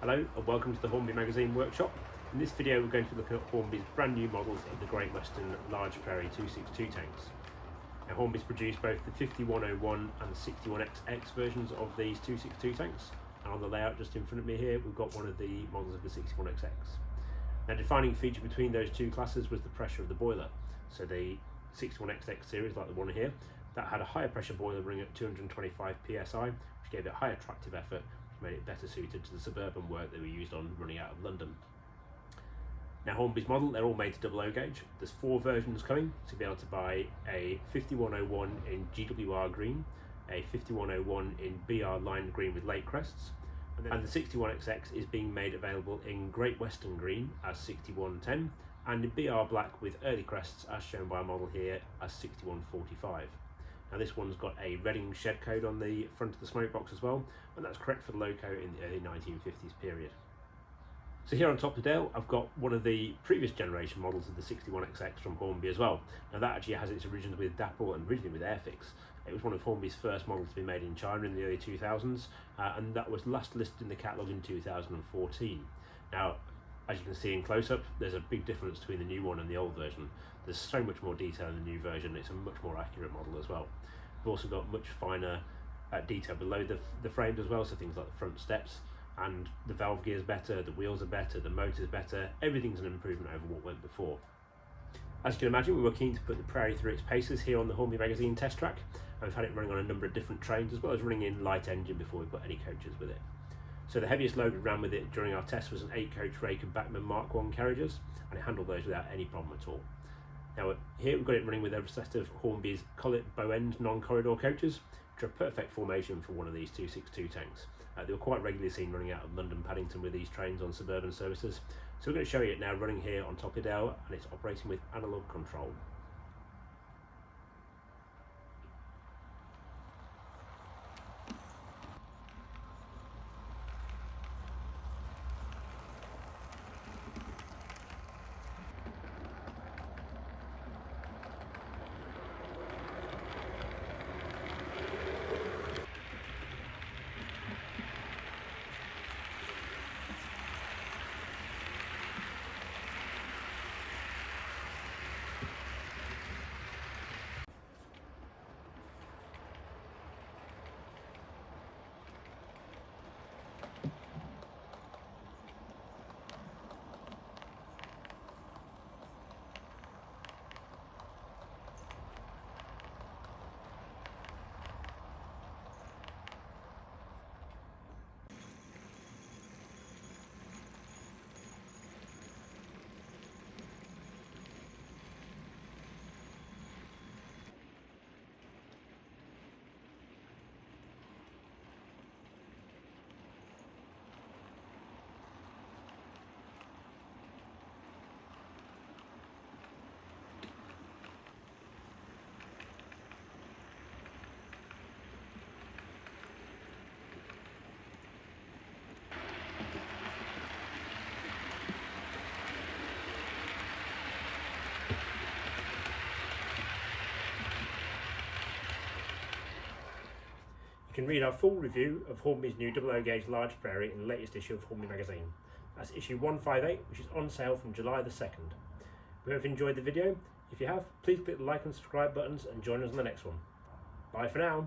Hello and welcome to the Hornby magazine workshop. In this video we're going to be looking at Hornby's brand new models of the Great Western Large Prairie 262 tanks. Now Hornby's produced both the 5101 and the 61XX versions of these 262 tanks, and on the layout just in front of me here we've got one of the models of the 61XX. Now defining feature between those two classes was the pressure of the boiler. So the 61XX series, like the one here, that had a higher pressure boiler running at 225 psi, which gave it higher tractive effort, made it better suited to the suburban work that we used on running out of London. Now Hornby's model, they're all made to 00 gauge. There's 4 versions coming, so you'll be able to buy a 5101 in GWR green, a 5101 in BR lime green with lake crests, and the 61XX is being made available in Great Western green as 6110 and in BR black with early crests as shown by our model here as 6145. Now this one's got a Reading shed code on the front of the smoke box as well, and that's correct for the loco in the early 1950s period. So here on top today I've got one of the previous generation models of the 61XX from Hornby as well. Now that actually has its origins with Dapple and originally with Airfix. It was one of Hornby's first models to be made in China in the early 2000s, and that was last listed in the catalogue in 2014. Now, as you can see in close-up, there's a big difference between the new one and the old version. There's so much more detail in the new version. It's a much more accurate model as well. We've also got much finer detail below the frames as well, so things like the front steps, and the valve gear's better, the wheels are better, the motor's better, everything's an improvement over what went before. As you can imagine, we were keen to put the Prairie through its paces here on the Hornby magazine test track, and we've had it running on a number of different trains as well as running in light engine before we put any coaches with it. So the heaviest load we ran with it during our test was an 8-coach Rake and Bachmann Mark 1 carriages, and it handled those without any problem at all. Now here we've got it running with a set of Hornby's Collet bow-end non-corridor coaches, which are a perfect formation for one of these 262 tanks. They were quite regularly seen running out of London Paddington with these trains on suburban services. So we're going to show you it now running here on top of Dale, and it's operating with analogue control. You can read our full review of Hornby's new 00 gauge Large Prairie in the latest issue of Hornby magazine. That's issue 158, which is on sale from July the 2nd. We hope you've enjoyed the video. If you have, please click the like and subscribe buttons and join us on the next one. Bye for now.